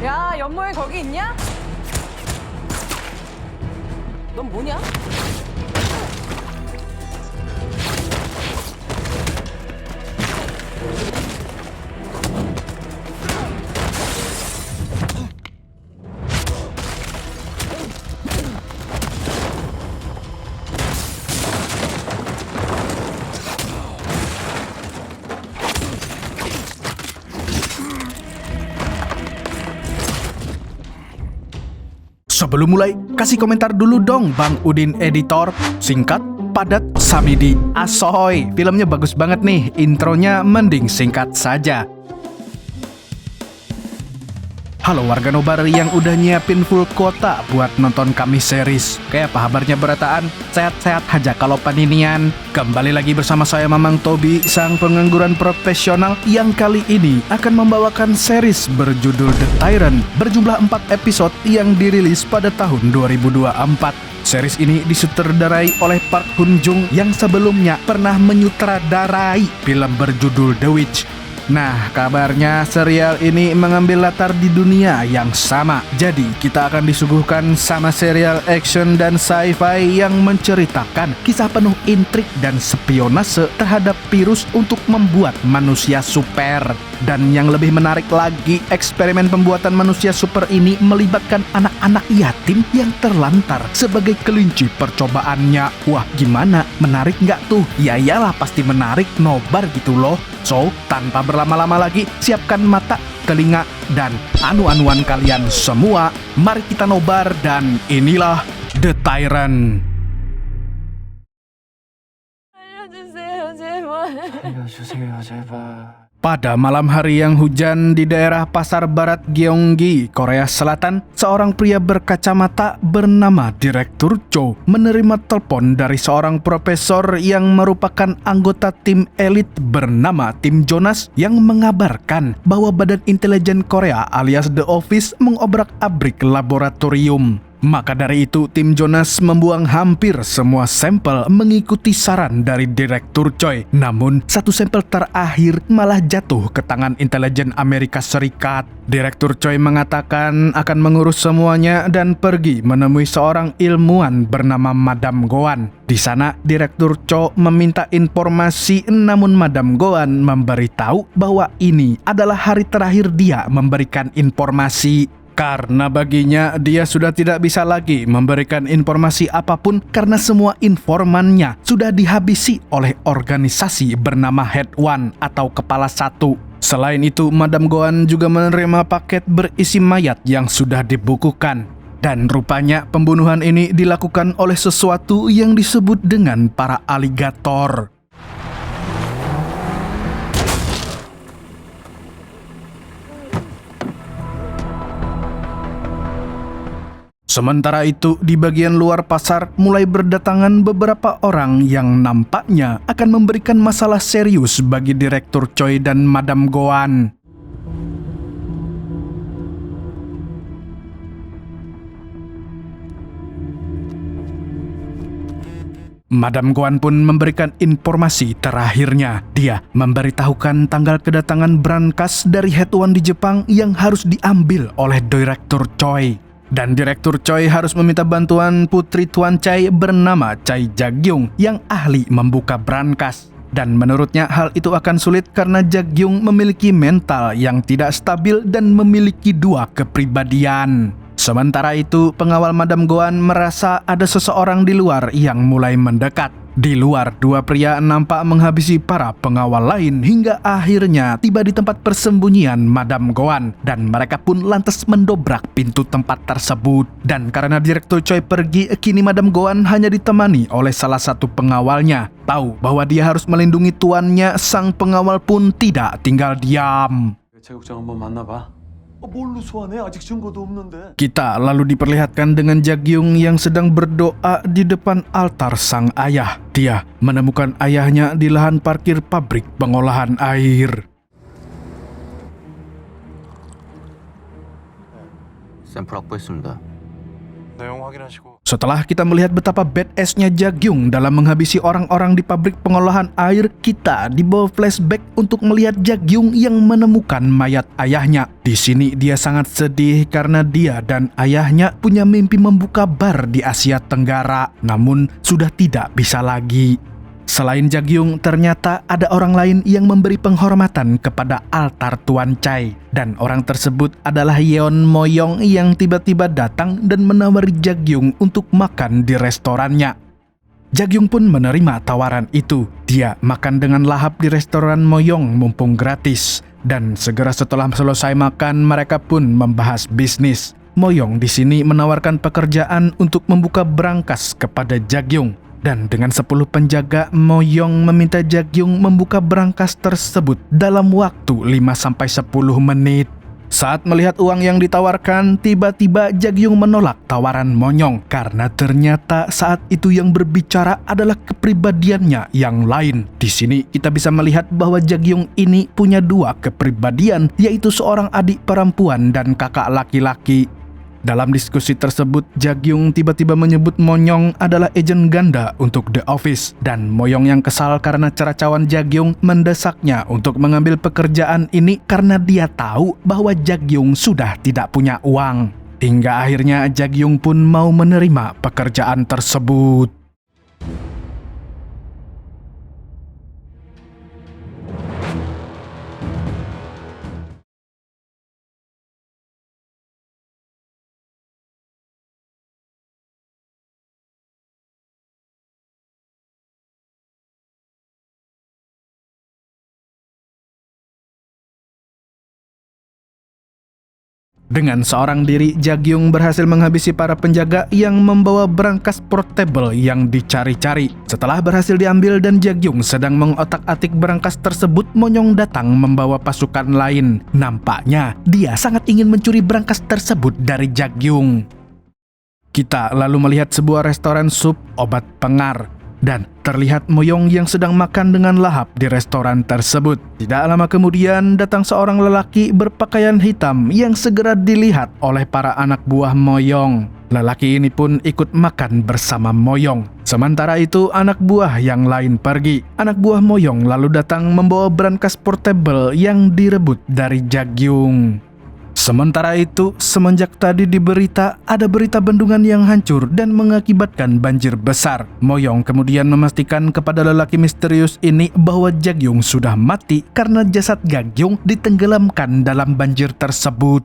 야, 연모에 거기 있냐? 넌 뭐냐? Sebelum mulai, kasih komentar dulu dong Bang Udin Editor. Singkat, padat, samidi, asoy. Filmnya bagus banget nih, intronya mending singkat saja. Halo warga nobar yang udah nyiapin full kuota buat nonton kami series. Kayak apa kabarnya berataan? Sehat-sehat aja kalau paninian. Kembali lagi bersama saya Mamang Tobi, sang pengangguran profesional yang kali ini akan membawakan series berjudul The Tyrant berjumlah 4 episode yang dirilis pada tahun 2024. Series ini disutradarai oleh Park Hoon Jung yang sebelumnya pernah menyutradarai film berjudul The Witch. Nah, kabarnya serial ini mengambil latar di dunia yang sama. Jadi, kita akan disuguhkan sama serial action dan sci-fi yang menceritakan kisah penuh intrik dan spionase terhadap virus untuk membuat manusia super. Dan yang lebih menarik lagi, eksperimen pembuatan manusia super ini melibatkan anak-anak yatim yang terlantar sebagai kelinci percobaannya. Wah, gimana? Menarik nggak tuh? Ya iyalah, pasti menarik, nobar gitu loh. So, tanpa berlama-lama lagi, siapkan mata, telinga, dan anu-anuan kalian semua. Mari kita nobar dan inilah The Tyrant. 알려주세요, 제발. Pada malam hari yang hujan di daerah Pasar Barat Gyeonggi, Korea Selatan, seorang pria berkacamata bernama Direktur Cho menerima telepon dari seorang profesor yang merupakan anggota tim elit bernama Tim Jonas yang mengabarkan bahwa Badan Intelijen Korea alias The Office mengobrak-abrik laboratorium. Maka dari itu, Tim Jonas membuang hampir semua sampel mengikuti saran dari Direktur Choi. Namun, satu sampel terakhir malah jatuh ke tangan intelijen Amerika Serikat. Direktur Choi mengatakan akan mengurus semuanya dan pergi menemui seorang ilmuwan bernama Madam Goan. Di sana, Direktur Choi meminta informasi, namun Madam Goan memberitahu bahwa ini adalah hari terakhir dia memberikan informasi. Karena baginya dia sudah tidak bisa lagi memberikan informasi apapun karena semua informannya sudah dihabisi oleh organisasi bernama Head One atau Kepala Satu. Selain itu, Madam Goan juga menerima paket berisi mayat yang sudah dibukukan. Dan rupanya pembunuhan ini dilakukan oleh sesuatu yang disebut dengan para aligator. Sementara itu, di bagian luar pasar mulai berdatangan beberapa orang yang nampaknya akan memberikan masalah serius bagi Direktur Choi dan Madam Goan. Madam Goan pun memberikan informasi terakhirnya. Dia memberitahukan tanggal kedatangan brankas dari Head One di Jepang yang harus diambil oleh Direktur Choi. Dan Direktur Choi harus meminta bantuan putri Tuan Chai bernama Chai Jagyung yang ahli membuka brankas. Dan menurutnya hal itu akan sulit karena Jagyung memiliki mental yang tidak stabil dan memiliki dua kepribadian. Sementara itu, pengawal Madam Goan merasa ada seseorang di luar yang mulai mendekat. Di luar, dua pria nampak menghabisi para pengawal lain hingga akhirnya tiba di tempat persembunyian Madam Goan. Dan mereka pun lantas mendobrak pintu tempat tersebut. Dan karena Direktur Choi pergi, kini Madam Goan hanya ditemani oleh salah satu pengawalnya. Tahu bahwa dia harus melindungi tuannya, sang pengawal pun tidak tinggal diam. 제국장 한번 만나봐. 뭘로 소환해? 아직 증거도 없는데. Kita lalu diperlihatkan dengan Jagyung yang sedang berdoa di depan altar sang ayah. Dia menemukan ayahnya di lahan parkir pabrik pengolahan air. 샘플 확보했습니다. 내용 확인하시고 Setelah kita melihat betapa badass-nya Jagyung dalam menghabisi orang-orang di pabrik pengolahan air, kita dibawa flashback untuk melihat Jagyung yang menemukan mayat ayahnya. Di sini dia sangat sedih karena dia dan ayahnya punya mimpi membuka bar di Asia Tenggara, namun sudah tidak bisa lagi. Selain Jagyung, ternyata ada orang lain yang memberi penghormatan kepada altar Tuan Chai. Dan orang tersebut adalah Yeon Moyong yang tiba-tiba datang dan menawari Jagyung untuk makan di restorannya. Jagyung pun menerima tawaran itu. Dia makan dengan lahap di restoran Moyong mumpung gratis. Dan segera setelah selesai makan, mereka pun membahas bisnis. Moyong di sini menawarkan pekerjaan untuk membuka brankas kepada Jagyung. Dan dengan 10 penjaga, Moyong meminta Jagyung membuka brankas tersebut dalam waktu 5-10 menit. Saat melihat uang yang ditawarkan, tiba-tiba Jagyung menolak tawaran Moyong karena ternyata saat itu yang berbicara adalah kepribadiannya yang lain. Di sini kita bisa melihat bahwa Jagyung ini punya 2 kepribadian, yaitu seorang adik perempuan dan kakak laki-laki. Dalam diskusi tersebut, Jagyung tiba-tiba menyebut Moyong adalah agen ganda untuk The Office. Dan Moyong yang kesal karena ceracawan Jagyung mendesaknya untuk mengambil pekerjaan ini karena dia tahu bahwa Jagyung sudah tidak punya uang. Hingga akhirnya Jagyung pun mau menerima pekerjaan tersebut. Dengan seorang diri, Jagyung berhasil menghabisi para penjaga yang membawa brankas portable yang dicari-cari. Setelah berhasil diambil dan Jagyung sedang mengotak-atik brankas tersebut, Moyong datang membawa pasukan lain. Nampaknya dia sangat ingin mencuri brankas tersebut dari Jagyung. Kita lalu melihat sebuah restoran sup obat pengar. Dan terlihat Moyong yang sedang makan dengan lahap di restoran tersebut. Tidak lama kemudian datang seorang lelaki berpakaian hitam yang segera dilihat oleh para anak buah Moyong. Lelaki ini pun ikut makan bersama Moyong. Sementara itu anak buah yang lain pergi. Anak buah Moyong lalu datang membawa brankas portable yang direbut dari Jagyung. Sementara itu, semenjak tadi di berita, ada berita bendungan yang hancur dan mengakibatkan banjir besar. Moyong kemudian memastikan kepada lelaki misterius ini bahwa Jagyung sudah mati karena jasad Jagyung ditenggelamkan dalam banjir tersebut.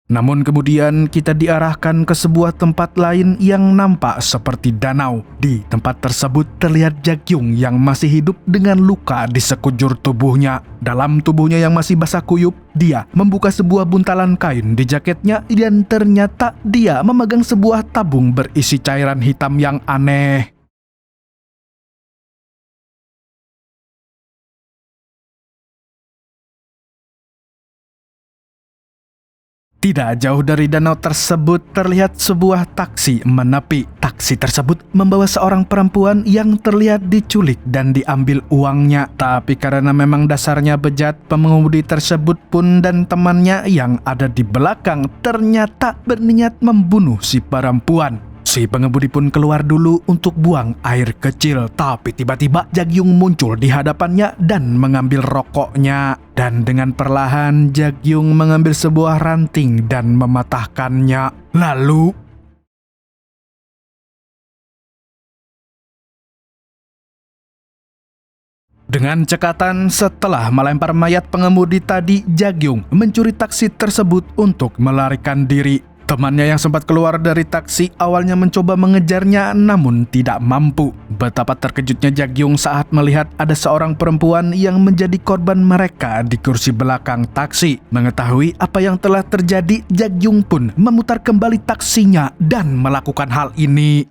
Namun kemudian kita diarahkan ke sebuah tempat lain yang nampak seperti danau. Di tempat tersebut terlihat Jagyung yang masih hidup dengan luka di sekujur tubuhnya. Dalam tubuhnya yang masih basah kuyup, dia membuka sebuah buntalan kain di jaketnya dan ternyata dia memegang sebuah tabung berisi cairan hitam yang aneh. Tidak jauh dari danau tersebut terlihat sebuah taksi menepi. Taksi tersebut membawa seorang perempuan yang terlihat diculik dan diambil uangnya. Tapi karena memang dasarnya bejat, pengemudi tersebut pun dan temannya yang ada di belakang ternyata berniat membunuh si perempuan. Si pengemudi pun keluar dulu untuk buang air kecil, tapi tiba-tiba Jagyung muncul di hadapannya dan mengambil rokoknya. Dan dengan perlahan Jagyung mengambil sebuah ranting dan mematahkannya. Lalu dengan cekatan setelah melempar mayat pengemudi tadi, Jagyung mencuri taksi tersebut untuk melarikan diri. Temannya yang sempat keluar dari taksi awalnya mencoba mengejarnya namun tidak mampu. Betapa terkejutnya Jagyung saat melihat ada seorang perempuan yang menjadi korban mereka di kursi belakang taksi. Mengetahui apa yang telah terjadi, Jagyung pun memutar kembali taksinya dan melakukan hal ini.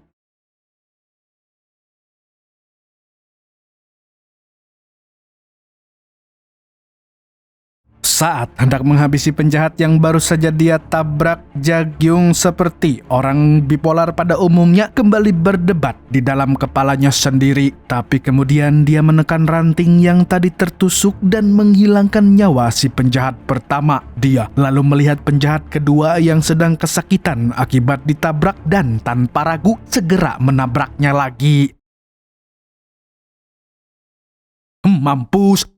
Saat hendak menghabisi penjahat yang baru saja dia tabrak, Jagyung seperti orang bipolar pada umumnya kembali berdebat di dalam kepalanya sendiri. Tapi kemudian dia menekan ranting yang tadi tertusuk dan menghilangkan nyawa si penjahat pertama. Dia lalu melihat penjahat kedua yang sedang kesakitan akibat ditabrak dan tanpa ragu segera menabraknya lagi. Mampus!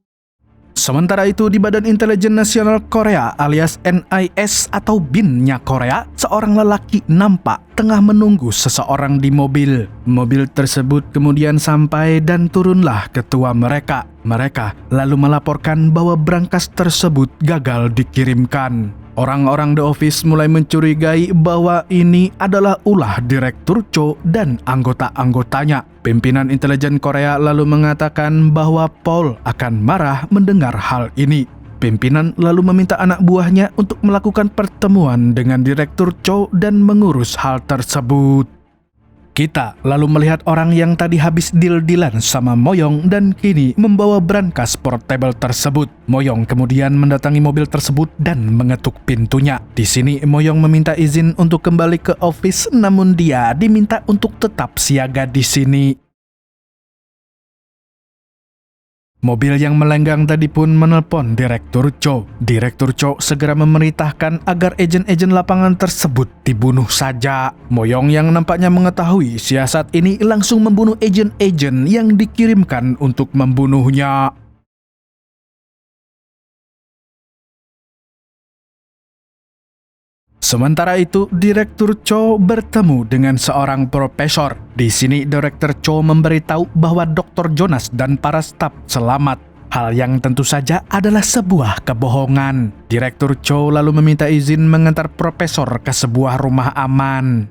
Sementara itu di Badan Intelijen Nasional Korea alias NIS atau BIN-nya Korea, seorang lelaki nampak tengah menunggu seseorang di mobil. Mobil tersebut kemudian sampai dan turunlah ketua mereka. Mereka lalu melaporkan bahwa brankas tersebut gagal dikirimkan. Orang-orang The Office mulai mencurigai bahwa ini adalah ulah Direktur Cho dan anggota-anggotanya. Pimpinan intelijen Korea lalu mengatakan bahwa Paul akan marah mendengar hal ini. Pimpinan lalu meminta anak buahnya untuk melakukan pertemuan dengan Direktur Cho dan mengurus hal tersebut. Kita lalu melihat orang yang tadi habis deal-dealan sama Moyong dan kini membawa brankas portable tersebut. Moyong kemudian mendatangi mobil tersebut dan mengetuk pintunya. Di sini Moyong meminta izin untuk kembali ke office, namun dia diminta untuk tetap siaga di sini. Mobil yang melenggang tadi pun menelpon Direktur Cho. Direktur Cho segera memerintahkan agar agen-agen lapangan tersebut dibunuh saja. Moyong yang nampaknya mengetahui siasat ini langsung membunuh agen-agen yang dikirimkan untuk membunuhnya. Sementara itu, Direktur Cho bertemu dengan seorang profesor. Di sini, Direktur Cho memberitahu bahwa Dr. Jonas dan para staf selamat. Hal yang tentu saja adalah sebuah kebohongan. Direktur Cho lalu meminta izin mengantar profesor ke sebuah rumah aman.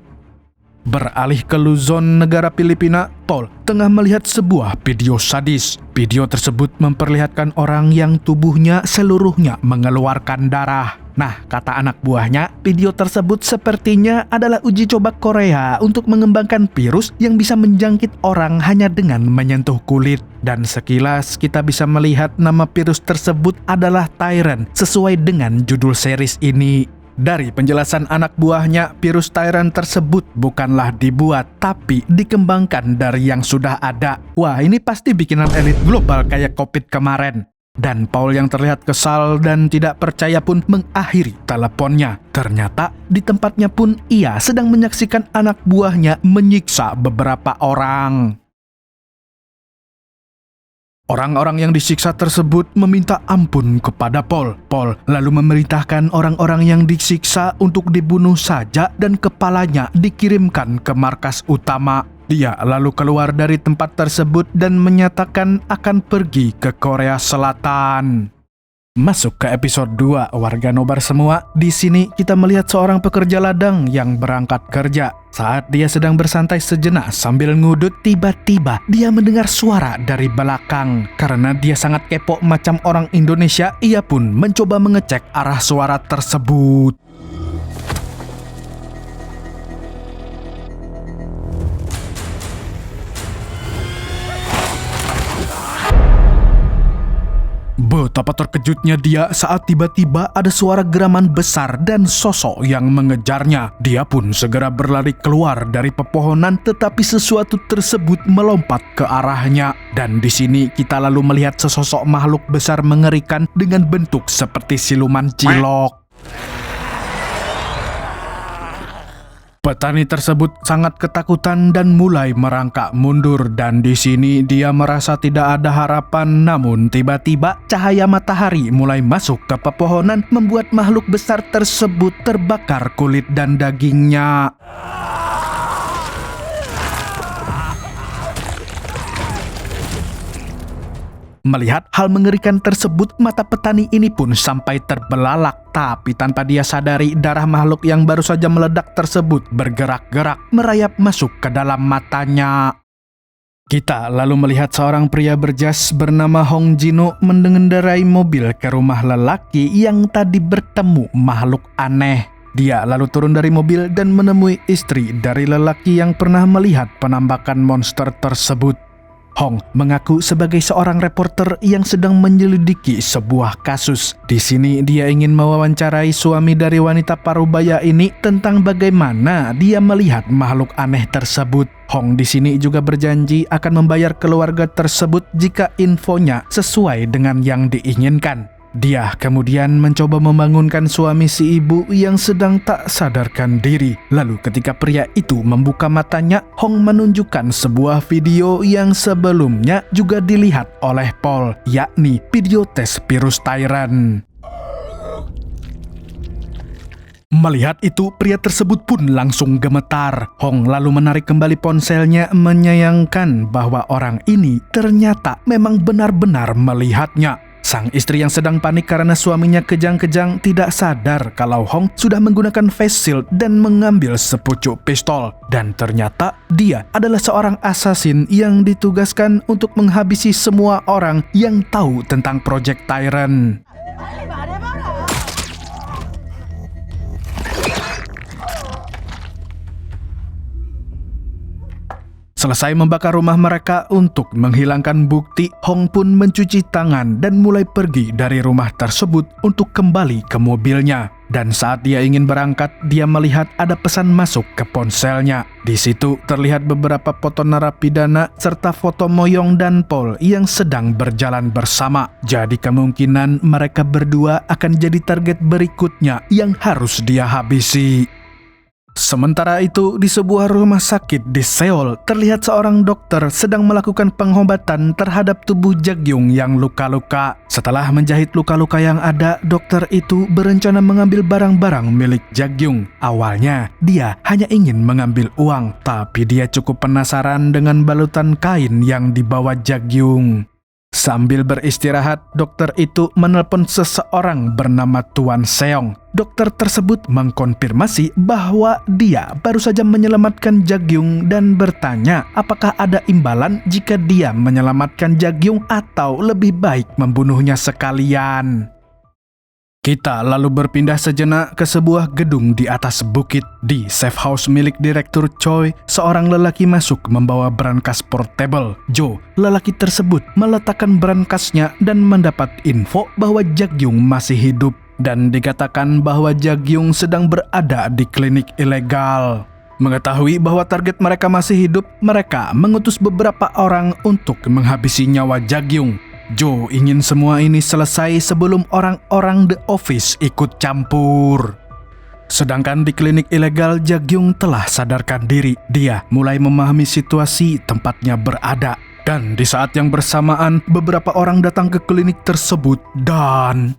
Beralih ke Luzon, negara Filipina, Paul tengah melihat sebuah video sadis. Video tersebut memperlihatkan orang yang tubuhnya seluruhnya mengeluarkan darah. Nah, kata anak buahnya, video tersebut sepertinya adalah uji coba Korea untuk mengembangkan virus yang bisa menjangkit orang hanya dengan menyentuh kulit. Dan sekilas kita bisa melihat nama virus tersebut adalah Tyrant sesuai dengan judul series ini. Dari penjelasan anak buahnya, virus Tyrant tersebut bukanlah dibuat, tapi dikembangkan dari yang sudah ada. Wah, ini pasti bikinan elit global kayak COVID kemarin. Dan Paul yang terlihat kesal dan tidak percaya pun mengakhiri teleponnya. Ternyata di tempatnya pun ia sedang menyaksikan anak buahnya menyiksa beberapa orang. Orang-orang yang disiksa tersebut meminta ampun kepada Paul. Paul lalu memerintahkan orang-orang yang disiksa untuk dibunuh saja dan kepalanya dikirimkan ke markas utama. Dia lalu keluar dari tempat tersebut dan menyatakan akan pergi ke Korea Selatan. Masuk ke episode 2, warga nobar semua. Di sini kita melihat seorang pekerja ladang yang berangkat kerja. Saat dia sedang bersantai sejenak sambil ngudut, tiba-tiba dia mendengar suara dari belakang. Karena dia sangat kepo macam orang Indonesia, ia pun mencoba mengecek arah suara tersebut. Betapa terkejutnya dia saat tiba-tiba ada suara geraman besar dan sosok yang mengejarnya. Dia pun segera berlari keluar dari pepohonan, tetapi sesuatu tersebut melompat ke arahnya. Dan di sini kita lalu melihat sesosok makhluk besar mengerikan dengan bentuk seperti siluman cilok. Petani tersebut sangat ketakutan dan mulai merangkak mundur, dan di sini dia merasa tidak ada harapan. Namun tiba-tiba cahaya matahari mulai masuk ke pepohonan membuat makhluk besar tersebut terbakar kulit dan dagingnya. Melihat hal mengerikan tersebut, mata petani ini pun sampai terbelalak. Tapi tanpa dia sadari, darah makhluk yang baru saja meledak tersebut bergerak-gerak, merayap masuk ke dalam matanya. Kita lalu melihat seorang pria berjas bernama Hong Jino mengendarai mobil ke rumah lelaki yang tadi bertemu makhluk aneh. Dia lalu turun dari mobil dan menemui istri dari lelaki yang pernah melihat penampakan monster tersebut. Hong mengaku sebagai seorang reporter yang sedang menyelidiki sebuah kasus. Di sini dia ingin mewawancarai suami dari wanita parubaya ini tentang bagaimana dia melihat makhluk aneh tersebut. Hong di sini juga berjanji akan membayar keluarga tersebut jika infonya sesuai dengan yang diinginkan. Dia kemudian mencoba membangunkan suami si ibu yang sedang tak sadarkan diri. Lalu ketika pria itu membuka matanya, Hong menunjukkan sebuah video yang sebelumnya juga dilihat oleh Paul, yakni video tes virus Tyrant. Melihat itu, pria tersebut pun langsung gemetar. Hong lalu menarik kembali ponselnya, menyayangkan bahwa orang ini ternyata memang benar-benar melihatnya. Sang istri yang sedang panik karena suaminya kejang-kejang tidak sadar kalau Hong sudah menggunakan face shield dan mengambil sepucuk pistol. Dan ternyata dia adalah seorang assassin yang ditugaskan untuk menghabisi semua orang yang tahu tentang Project Tyrant. Selesai membakar rumah mereka untuk menghilangkan bukti, Hong pun mencuci tangan dan mulai pergi dari rumah tersebut untuk kembali ke mobilnya. Dan saat dia ingin berangkat, dia melihat ada pesan masuk ke ponselnya. Di situ terlihat beberapa foto narapidana serta foto Moyong dan Paul yang sedang berjalan bersama. Jadi kemungkinan mereka berdua akan jadi target berikutnya yang harus dia habisi. Sementara itu, di sebuah rumah sakit di Seoul, terlihat seorang dokter sedang melakukan pengobatan terhadap tubuh Jagyung yang luka-luka. Setelah menjahit luka-luka yang ada, dokter itu berencana mengambil barang-barang milik Jagyung. Awalnya, dia hanya ingin mengambil uang, tapi dia cukup penasaran dengan balutan kain yang dibawa Jagyung. Sambil beristirahat, dokter itu menelpon seseorang bernama Tuan Seong. Dokter tersebut mengkonfirmasi bahwa dia baru saja menyelamatkan Jagyung dan bertanya apakah ada imbalan jika dia menyelamatkan Jagyung atau lebih baik membunuhnya sekalian. Kita lalu berpindah sejenak ke sebuah gedung di atas bukit. Di safe house milik Direktur Choi, seorang lelaki masuk membawa brankas portable. Joe, lelaki tersebut meletakkan brankasnya dan mendapat info bahwa Jagyung masih hidup. Dan dikatakan bahwa Jagyung sedang berada di klinik ilegal. Mengetahui bahwa target mereka masih hidup, mereka mengutus beberapa orang untuk menghabisi nyawa Jagyung. Joe ingin semua ini selesai sebelum orang-orang The Office ikut campur. Sedangkan di klinik ilegal, Jagyung telah sadarkan diri. Dia mulai memahami situasi tempatnya berada. Dan di saat yang bersamaan, beberapa orang datang ke klinik tersebut dan...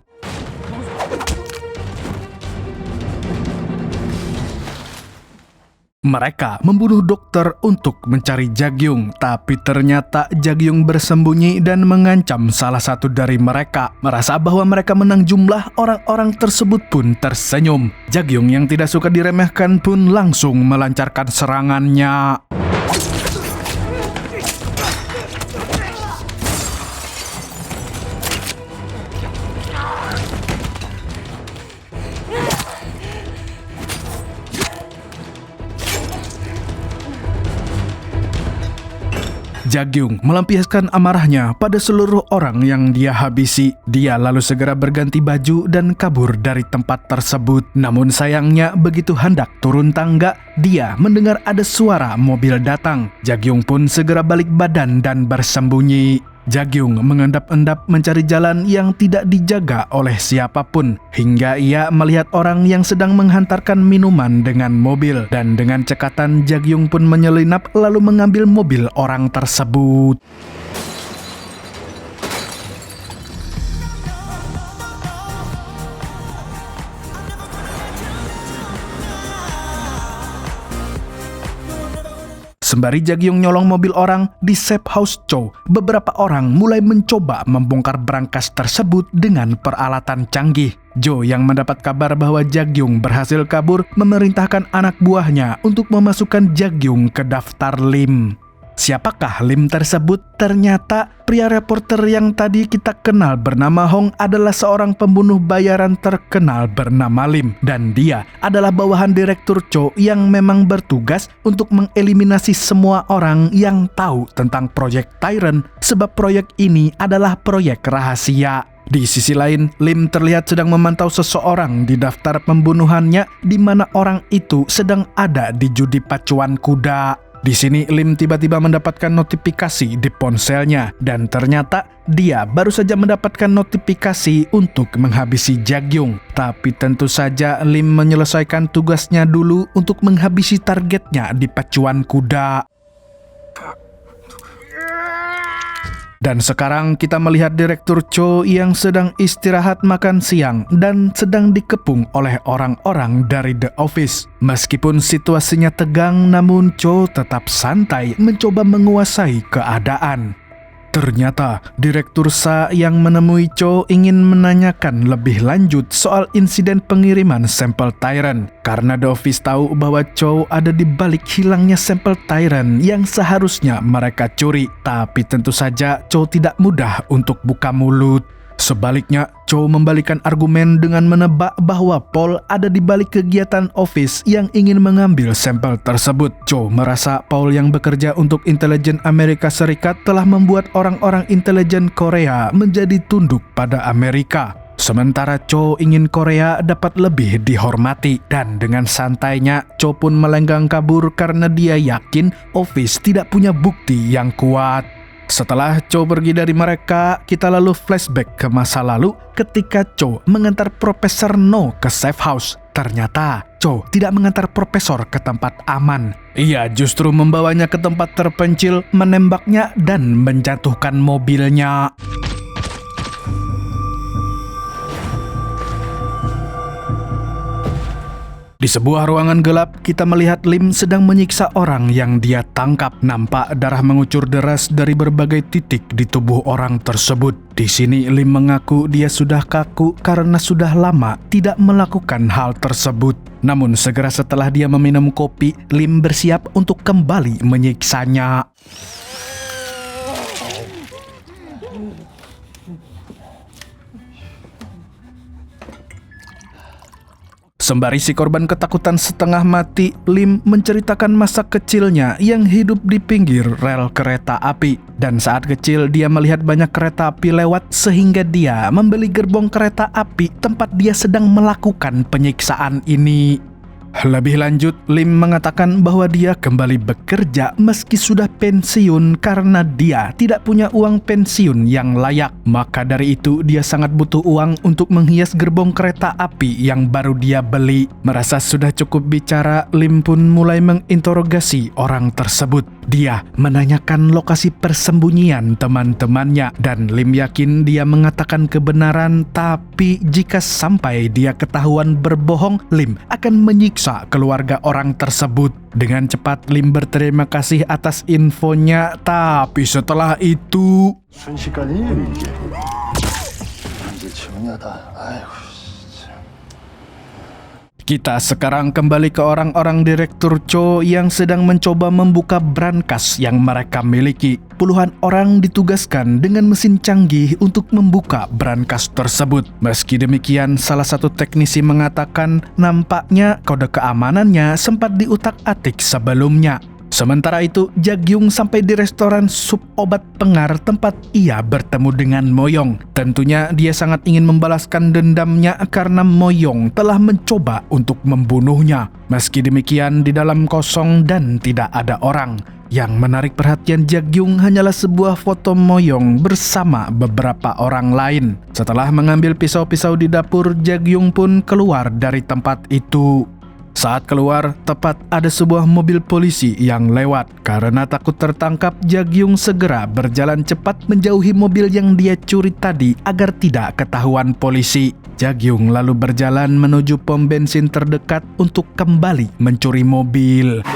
mereka membunuh dokter untuk mencari Jagyung, tapi ternyata Jagyung bersembunyi dan mengancam salah satu dari mereka. Merasa bahwa mereka menang jumlah, orang-orang tersebut pun tersenyum. Jagyung yang tidak suka diremehkan pun langsung melancarkan serangannya. Jagyung melampiaskan amarahnya pada seluruh orang yang dia habisi. Dia lalu segera berganti baju dan kabur dari tempat tersebut. Namun sayangnya begitu hendak turun tangga, dia mendengar ada suara mobil datang. Jagyung pun segera balik badan dan bersembunyi. Jagyung mengendap-endap mencari jalan yang tidak dijaga oleh siapapun, hingga ia melihat orang yang sedang menghantarkan minuman dengan mobil. Dan dengan cekatan, Jagyung pun menyelinap lalu mengambil mobil orang tersebut. Sembari Jagyung nyolong mobil orang di safe house Chow, beberapa orang mulai mencoba membongkar brankas tersebut dengan peralatan canggih. Joe yang mendapat kabar bahwa Jagyung berhasil kabur memerintahkan anak buahnya untuk memasukkan Jagyung ke daftar LIM. Siapakah Lim tersebut? Ternyata pria reporter yang tadi kita kenal bernama Hong adalah seorang pembunuh bayaran terkenal bernama Lim. Dan dia adalah bawahan Direktur Cho yang memang bertugas untuk mengeliminasi semua orang yang tahu tentang proyek Tyrant, sebab proyek ini adalah proyek rahasia. Di sisi lain, Lim terlihat sedang memantau seseorang di daftar pembunuhannya, di mana orang itu sedang ada di judi pacuan kuda. Di sini Lim tiba-tiba mendapatkan notifikasi di ponselnya dan ternyata dia baru saja mendapatkan notifikasi untuk menghabisi Jagyung. Tapi tentu saja Lim menyelesaikan tugasnya dulu untuk menghabisi targetnya di pacuan kuda. Dan sekarang kita melihat Direktur Cho yang sedang istirahat makan siang dan sedang dikepung oleh orang-orang dari The Office. Meskipun situasinya tegang, namun Cho tetap santai mencoba menguasai keadaan. Ternyata Direktur Sa yang menemui Cho ingin menanyakan lebih lanjut soal insiden pengiriman sampel Tyrant. Karena The Office tahu bahwa Cho ada di balik hilangnya sampel Tyrant yang seharusnya mereka curi. Tapi tentu saja Cho tidak mudah untuk buka mulut. Sebaliknya, Cho membalikan argumen dengan menebak bahwa Paul ada di balik kegiatan Office yang ingin mengambil sampel tersebut. Cho merasa Paul yang bekerja untuk intelijen Amerika Serikat telah membuat orang-orang intelijen Korea menjadi tunduk pada Amerika. Sementara Cho ingin Korea dapat lebih dihormati, dan dengan santainya Cho pun melenggang kabur karena dia yakin Office tidak punya bukti yang kuat. Setelah Cho pergi dari mereka, kita lalu flashback ke masa lalu ketika Cho mengantar Profesor No ke safe house. Ternyata Cho tidak mengantar Profesor ke tempat aman. Ia justru membawanya ke tempat terpencil, menembaknya dan menjatuhkan mobilnya. Di sebuah ruangan gelap, kita melihat Lim sedang menyiksa orang yang dia tangkap. Nampak darah mengucur deras dari berbagai titik di tubuh orang tersebut. Di sini Lim mengaku dia sudah kaku karena sudah lama tidak melakukan hal tersebut. Namun segera setelah dia meminum kopi, Lim bersiap untuk kembali menyiksanya. Sembari si korban ketakutan setengah mati, Lim menceritakan masa kecilnya yang hidup di pinggir rel kereta api. Dan saat kecil dia melihat banyak kereta api lewat sehingga dia membeli gerbong kereta api tempat dia sedang melakukan penyiksaan ini. Lebih lanjut, Lim mengatakan bahwa dia kembali bekerja meski sudah pensiun karena dia tidak punya uang pensiun yang layak. Maka dari itu dia sangat butuh uang untuk menghias gerbong kereta api yang baru dia beli. Merasa sudah cukup bicara, Lim pun mulai menginterogasi orang tersebut. Dia menanyakan lokasi persembunyian teman-temannya dan Lim yakin dia mengatakan kebenaran, tapi jika sampai dia ketahuan berbohong, Lim akan menyiksa keluarga orang tersebut. Dengan cepat Lim berterima kasih atas infonya, tapi setelah itu 순식간에 이게 이제 중요하다. 아이고. kita sekarang kembali ke orang-orang Direktur Cho yang sedang mencoba membuka brankas yang mereka miliki. Puluhan orang ditugaskan dengan mesin canggih untuk membuka brankas tersebut. Meski demikian, salah satu teknisi mengatakan nampaknya kode keamanannya sempat diutak-atik sebelumnya. Sementara itu, Jagyung sampai di restoran sup obat pengar tempat ia bertemu dengan Moyong. Tentunya dia sangat ingin membalaskan dendamnya karena Moyong telah mencoba untuk membunuhnya. Meski demikian, di dalam kosong dan tidak ada orang. Yang menarik perhatian Jagyung hanyalah sebuah foto Moyong bersama beberapa orang lain. Setelah mengambil pisau-pisau di dapur, Jagyung pun keluar dari tempat itu. Saat keluar, tepat ada sebuah mobil polisi yang lewat. Karena takut tertangkap, Jagyung segera berjalan cepat menjauhi mobil yang dia curi tadi agar tidak ketahuan polisi. Jagyung lalu berjalan menuju pom bensin terdekat untuk kembali mencuri mobil.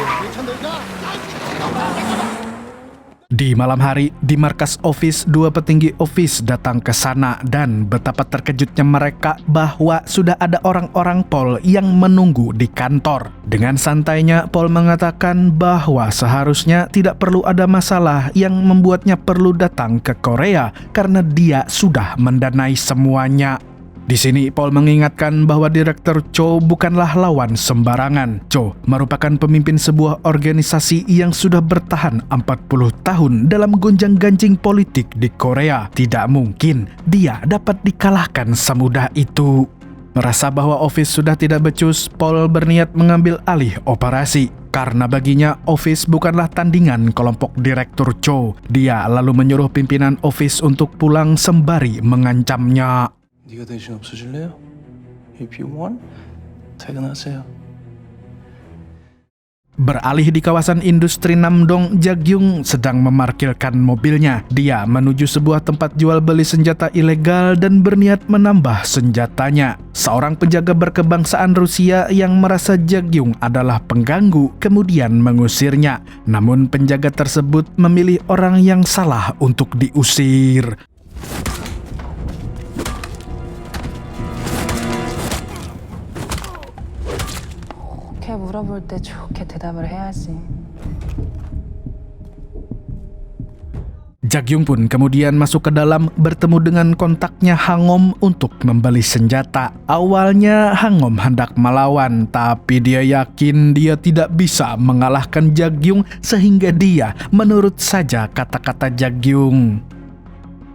Di malam hari, di markas office, dua petinggi office datang ke sana dan betapa terkejutnya mereka bahwa sudah ada orang-orang Paul yang menunggu di kantor. Dengan santainya, Paul mengatakan bahwa seharusnya tidak perlu ada masalah yang membuatnya perlu datang ke Korea karena dia sudah mendanai semuanya. Di sini Paul mengingatkan bahwa Direktur Cho bukanlah lawan sembarangan. Cho merupakan pemimpin sebuah organisasi yang sudah bertahan 40 tahun dalam gonjang-ganjing politik di Korea. Tidak mungkin dia dapat dikalahkan semudah itu. Merasa bahwa office sudah tidak becus, Paul berniat mengambil alih operasi. Karena baginya office bukanlah tandingan kelompok Direktur Cho. Dia lalu menyuruh pimpinan office untuk pulang sembari mengancamnya. 네가 대신 없어질래요? If you want, 퇴근하세요. Beralih di kawasan industri Namdong, Jagyung sedang memarkirkan mobilnya. Dia menuju sebuah tempat jual beli senjata ilegal dan berniat menambah senjatanya. Seorang penjaga berkebangsaan Rusia yang merasa Jagyung adalah pengganggu kemudian mengusirnya. Namun penjaga tersebut memilih orang yang salah untuk diusir. 좋게 물어볼 때 좋게 대답을 해야지. Jagyung pun kemudian masuk ke dalam bertemu dengan kontaknya Hangom untuk membeli senjata. Awalnya Hangom hendak melawan, tapi dia yakin dia tidak bisa mengalahkan Jagyung sehingga dia menurut saja kata-kata Jagyung.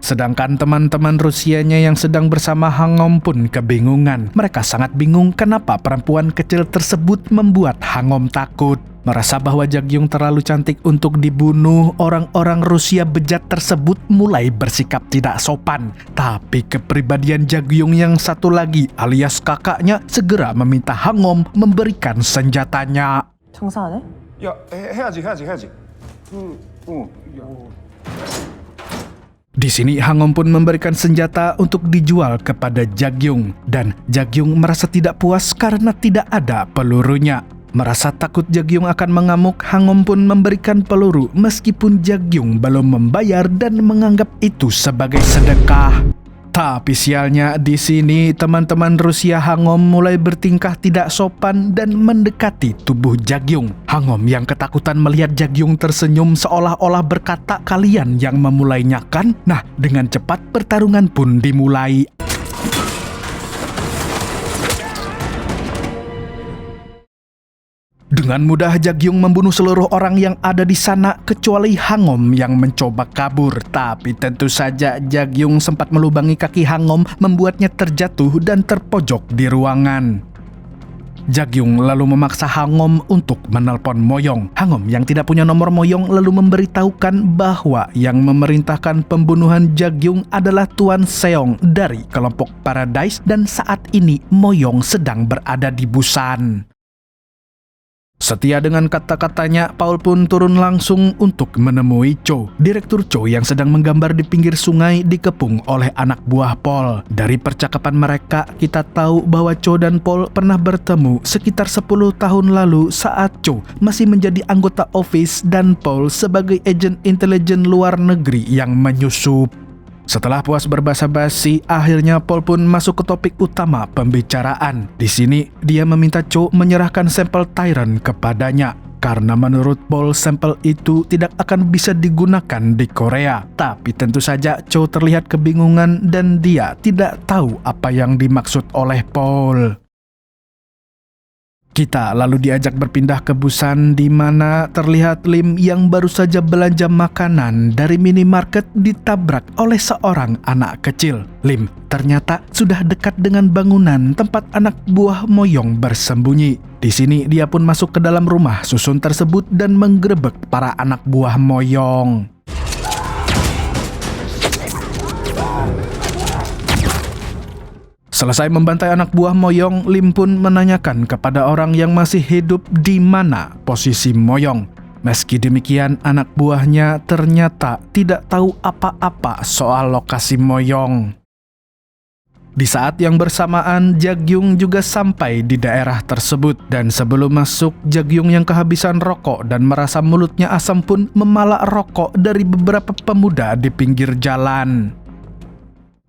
Sedangkan teman-teman Rusianya yang sedang bersama Hangom pun kebingungan. Mereka sangat bingung kenapa perempuan kecil tersebut membuat Hangom takut. Merasa bahwa Jagyung terlalu cantik untuk dibunuh, orang-orang Rusia bejat tersebut mulai bersikap tidak sopan. Tapi kepribadian Jagyung yang satu lagi alias kakaknya segera meminta Hangom memberikan senjatanya. 정상하네? 야, 해야지. Di sini Hangom pun memberikan senjata untuk dijual kepada Jagyung dan Jagyung merasa tidak puas karena tidak ada pelurunya. Merasa takut Jagyung akan mengamuk, Hangom pun memberikan peluru meskipun Jagyung belum membayar dan menganggap itu sebagai sedekah. Tapi sialnya di sini teman-teman Rusia Hangom mulai bertingkah tidak sopan dan mendekati tubuh Jagyung. Hangom yang ketakutan melihat Jagyung tersenyum seolah-olah berkata, "Kalian yang memulainya kan?" Nah, dengan cepat pertarungan pun dimulai. Dengan mudah Jagyung membunuh seluruh orang yang ada di sana kecuali Hangom yang mencoba kabur. Tapi tentu saja Jagyung sempat melubangi kaki Hangom membuatnya terjatuh dan terpojok di ruangan. Jagyung lalu memaksa Hangom untuk menelpon Moyong. Hangom yang tidak punya nomor Moyong lalu memberitahukan bahwa yang memerintahkan pembunuhan Jagyung adalah Tuan Seong dari kelompok Paradise dan saat ini Moyong sedang berada di Busan. Setia dengan kata-katanya, Paul pun turun langsung untuk menemui Cho. Direktur Cho yang sedang menggambar di pinggir sungai dikepung oleh anak buah Paul. Dari percakapan mereka, kita tahu bahwa Cho dan Paul pernah bertemu sekitar 10 tahun lalu saat Cho masih menjadi anggota office dan Paul sebagai agen intelijen luar negeri yang menyusup. Setelah puas berbasa-basi, akhirnya Paul pun masuk ke topik utama pembicaraan. Di sini, dia meminta Cho menyerahkan sampel Tyrant kepadanya. Karena menurut Paul, sampel itu tidak akan bisa digunakan di Korea. Tapi tentu saja Cho terlihat kebingungan dan dia tidak tahu apa yang dimaksud oleh Paul. Kita lalu diajak berpindah ke Busan di mana terlihat Lim yang baru saja belanja makanan dari minimarket ditabrak oleh seorang anak kecil. Lim ternyata sudah dekat dengan bangunan tempat anak buah Moyong bersembunyi. Di sini dia pun masuk ke dalam rumah susun tersebut dan menggerebek para anak buah Moyong. Selesai membantai anak buah Moyong, Lim pun menanyakan kepada orang yang masih hidup di mana posisi Moyong. Meski demikian, anak buahnya ternyata tidak tahu apa-apa soal lokasi Moyong. Di saat yang bersamaan, Jagyung juga sampai di daerah tersebut. Dan sebelum masuk, Jagyung yang kehabisan rokok dan merasa mulutnya asam pun memalak rokok dari beberapa pemuda di pinggir jalan.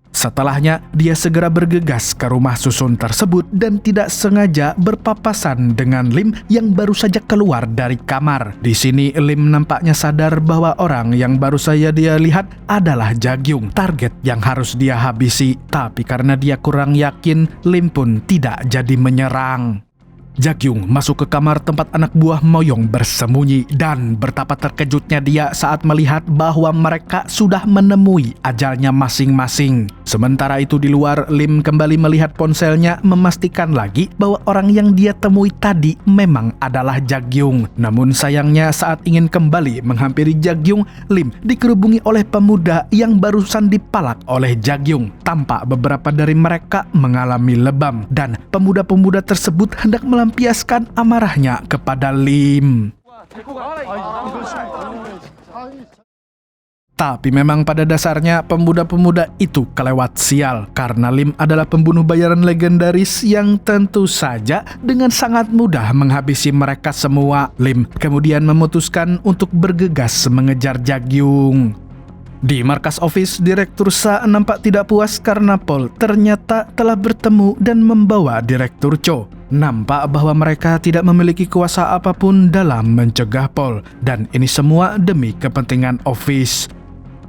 Setelahnya, dia segera bergegas ke rumah susun tersebut dan tidak sengaja berpapasan dengan Lim yang baru saja keluar dari kamar. Di sini, Lim nampaknya sadar bahwa orang yang baru saja dia lihat adalah Jagyung, target yang harus dia habisi. Tapi karena dia kurang yakin, Lim pun tidak jadi menyerang. Jagyung masuk ke kamar tempat anak buah Moyong bersembunyi dan betapa terkejutnya dia saat melihat bahwa mereka sudah menemui ajalnya masing-masing. Sementara itu di luar, Lim kembali melihat ponselnya memastikan lagi bahwa orang yang dia temui tadi memang adalah Jagyung. Namun sayangnya saat ingin kembali menghampiri Jagyung, Lim dikerubungi oleh pemuda yang barusan dipalak oleh Jagyung. Tampak beberapa dari mereka mengalami lebam dan pemuda-pemuda tersebut hendak melampiaskan amarahnya kepada Lim. Tapi memang pada dasarnya pemuda-pemuda itu kelewat sial karena Lim adalah pembunuh bayaran legendaris yang tentu saja dengan sangat mudah menghabisi mereka semua. Lim kemudian memutuskan untuk bergegas mengejar Jagyung. Di markas office, Direktur Sa nampak tidak puas karena Paul ternyata telah bertemu dan membawa Direktur Cho. Nampak bahwa mereka tidak memiliki kuasa apapun dalam mencegah Paul, dan ini semua demi kepentingan office.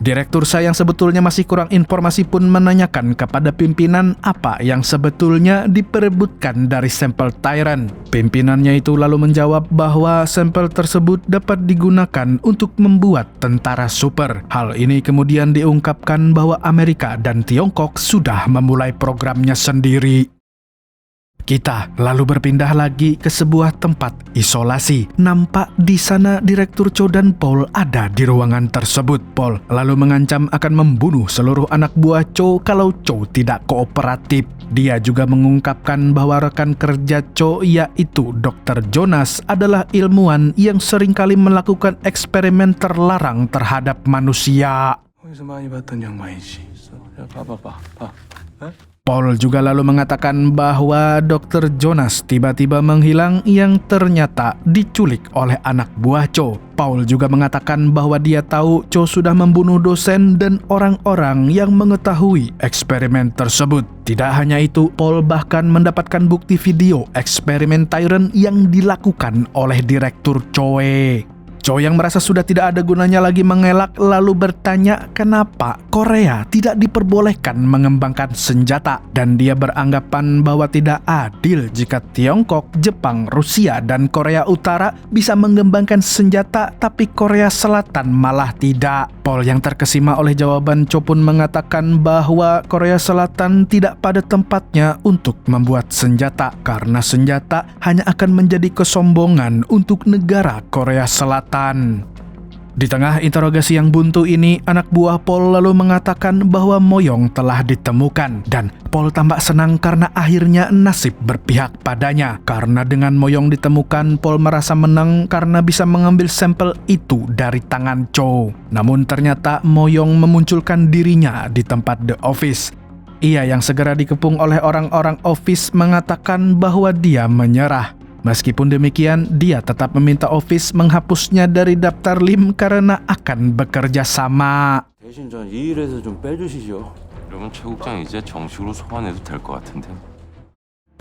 Direktur Sa yang sebetulnya masih kurang informasi pun menanyakan kepada pimpinan apa yang sebetulnya diperebutkan dari sampel Tyrant. Pimpinannya itu lalu menjawab bahwa sampel tersebut dapat digunakan untuk membuat tentara super. Hal ini kemudian diungkapkan bahwa Amerika dan Tiongkok sudah memulai programnya sendiri. Kita lalu berpindah lagi ke sebuah tempat isolasi. Nampak di sana Direktur Cho dan Paul ada di ruangan tersebut. Paul lalu mengancam akan membunuh seluruh anak buah Cho kalau Cho tidak kooperatif. Dia juga mengungkapkan bahwa rekan kerja Cho yaitu Dr. Jonas adalah ilmuwan yang seringkali melakukan eksperimen terlarang terhadap manusia. 어디서 많이 봤던 양반이지. 야, 봐봐봐. Paul juga lalu mengatakan bahwa Dr. Jonas tiba-tiba menghilang yang ternyata diculik oleh anak buah Cho. Paul juga mengatakan bahwa dia tahu Cho sudah membunuh dosen dan orang-orang yang mengetahui eksperimen tersebut. Tidak hanya itu, Paul bahkan mendapatkan bukti video eksperimen Tyrant yang dilakukan oleh Direktur Choe. Cho yang merasa sudah tidak ada gunanya lagi mengelak lalu bertanya kenapa Korea tidak diperbolehkan mengembangkan senjata, dan dia beranggapan bahwa tidak adil jika Tiongkok, Jepang, Rusia, dan Korea Utara bisa mengembangkan senjata tapi Korea Selatan malah tidak. Paul yang terkesima oleh jawaban Cho pun mengatakan bahwa Korea Selatan tidak pada tempatnya untuk membuat senjata karena senjata hanya akan menjadi kesombongan untuk negara Korea Selatan. Di tengah interogasi yang buntu ini, anak buah Paul lalu mengatakan bahwa Moyong telah ditemukan, dan Paul tampak senang karena akhirnya nasib berpihak padanya. Karena dengan Moyong ditemukan, Paul merasa menang karena bisa mengambil sampel itu dari tangan Cho. Namun ternyata Moyong memunculkan dirinya di tempat The Office. Ia yang segera dikepung oleh orang-orang office mengatakan bahwa dia menyerah. Meskipun demikian, dia tetap meminta office menghapusnya dari daftar Lim karena akan bekerja sama. 대신 전 이 일에서 좀 빼주시죠. 그러면 최 국장 이제 정식으로 소환해도 될 것 같은데.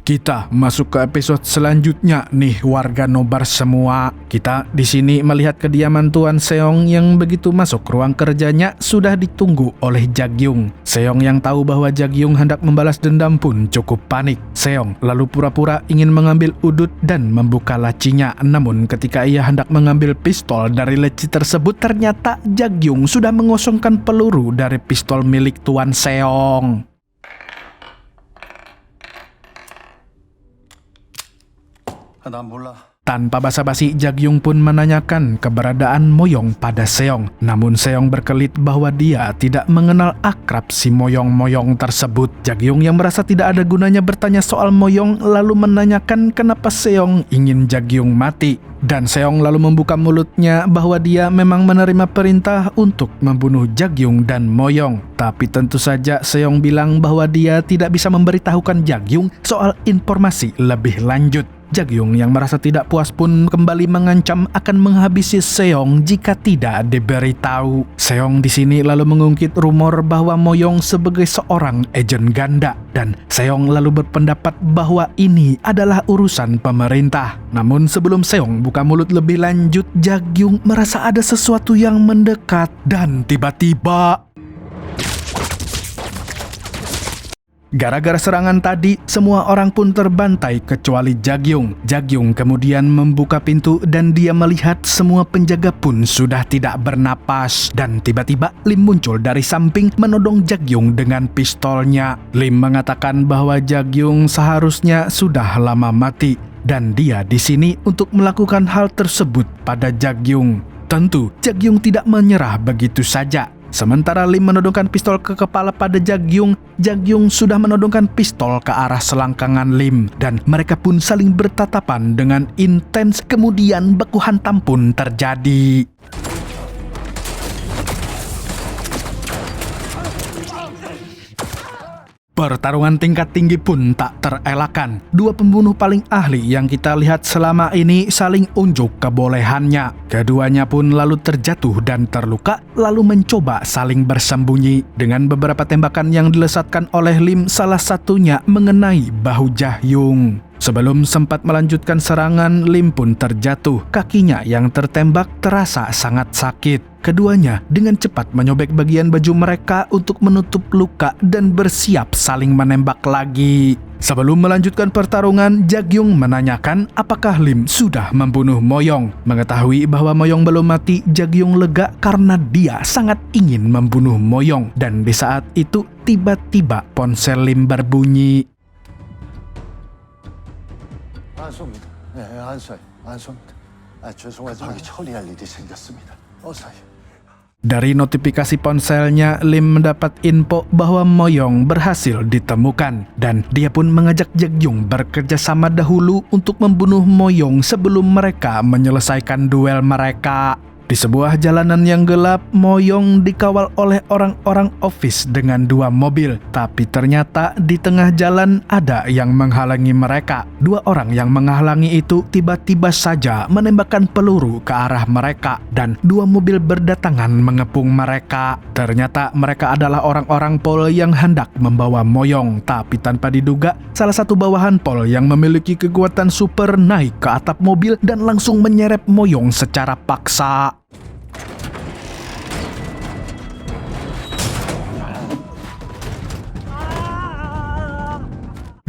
Kita masuk ke episode selanjutnya nih warga nobar semua. Kita di sini melihat kediaman Tuan Seong yang begitu masuk ruang kerjanya sudah ditunggu oleh Jagyung. Seong yang tahu bahwa Jagyung hendak membalas dendam pun cukup panik. Seong lalu pura-pura ingin mengambil udut dan membuka lacinya. Namun ketika ia hendak mengambil pistol dari laci tersebut, ternyata Jagyung sudah mengosongkan peluru dari pistol milik Tuan Seong. 난 몰라. Tanpa basa-basi, Jagyung pun menanyakan keberadaan Moyong pada Seong. Namun Seong berkelit bahwa dia tidak mengenal akrab si Moyong-Moyong tersebut. Jagyung yang merasa tidak ada gunanya bertanya soal Moyong lalu menanyakan kenapa Seong ingin Jagyung mati. Dan Seong lalu membuka mulutnya bahwa dia memang menerima perintah untuk membunuh Jagyung dan Moyong. Tapi tentu saja Seong bilang bahwa dia tidak bisa memberitahukan Jagyung soal informasi lebih lanjut. Jagyung yang merasa tidak puas pun kembali mengancam akan menghabisi Seong jika tidak diberitahu. Seong di sini lalu mengungkit rumor bahwa Moyong sebagai seorang agen ganda dan Seong lalu berpendapat bahwa ini adalah urusan pemerintah. Namun sebelum Seong buka mulut lebih lanjut, Jagyung merasa ada sesuatu yang mendekat dan tiba-tiba gara-gara serangan tadi, semua orang pun terbantai kecuali Jagyung. Jagyung kemudian membuka pintu dan dia melihat semua penjaga pun sudah tidak bernapas. Dan tiba-tiba Lim muncul dari samping menodong Jagyung dengan pistolnya. Lim mengatakan bahwa Jagyung seharusnya sudah lama mati dan dia di sini untuk melakukan hal tersebut pada Jagyung. Tentu, Jagyung tidak menyerah begitu saja. Sementara Lim menodongkan pistol ke kepala pada Jagyung, Jagyung sudah menodongkan pistol ke arah selangkangan Lim dan mereka pun saling bertatapan dengan intens. Kemudian baku hantam pun terjadi. Pertarungan tingkat tinggi pun tak terelakkan. Dua pembunuh paling ahli yang kita lihat selama ini saling unjuk kebolehannya. Keduanya pun lalu terjatuh dan terluka, lalu mencoba saling bersembunyi. Dengan beberapa tembakan yang dilesatkan oleh Lim, salah satunya mengenai bahu Jahyung. Sebelum sempat melanjutkan serangan, Lim pun terjatuh. Kakinya yang tertembak terasa sangat sakit. Keduanya dengan cepat menyobek bagian baju mereka untuk menutup luka dan bersiap saling menembak lagi. Sebelum melanjutkan pertarungan, Jagyung menanyakan apakah Lim sudah membunuh Moyong. Mengetahui bahwa Moyong belum mati, Jagyung lega karena dia sangat ingin membunuh Moyong. Dan di saat itu, tiba-tiba ponsel Lim berbunyi. 안 쏩니다. 네, 안 쏴요. 안 쏩니다. 죄송하지만 처리할 일이 생겼습니다. 어서요. Dari notifikasi ponselnya, Lim mendapat info bahwa Moyong berhasil ditemukan dan dia pun mengajak Jagyung bekerja sama dahulu untuk membunuh Moyong sebelum mereka menyelesaikan duel mereka. Di sebuah jalanan yang gelap, Moyong dikawal oleh orang-orang office dengan dua mobil. Tapi ternyata di tengah jalan ada yang menghalangi mereka. Dua orang yang menghalangi itu tiba-tiba saja menembakkan peluru ke arah mereka. Dan dua mobil berdatangan mengepung mereka. Ternyata mereka adalah orang-orang Pol yang hendak membawa Moyong. Tapi tanpa diduga, salah satu bawahan Pol yang memiliki kekuatan super naik ke atap mobil dan langsung menyeret Moyong secara paksa.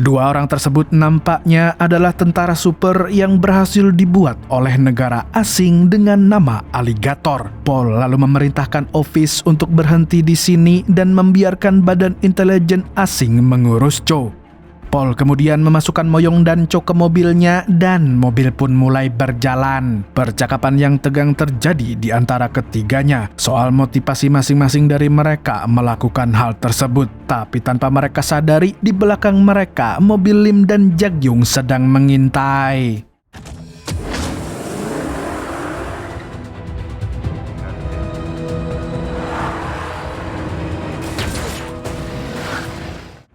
Dua orang tersebut nampaknya adalah tentara super yang berhasil dibuat oleh negara asing dengan nama Aligator. Pol lalu memerintahkan Office untuk berhenti di sini dan membiarkan badan intelijen asing mengurus Cho. Pol kemudian memasukkan Moyong dan Cho ke mobilnya dan mobil pun mulai berjalan. Percakapan yang tegang terjadi di antara ketiganya soal motivasi masing-masing dari mereka melakukan hal tersebut. Tapi tanpa mereka sadari, di belakang mereka mobil Lim dan Jagyung sedang mengintai.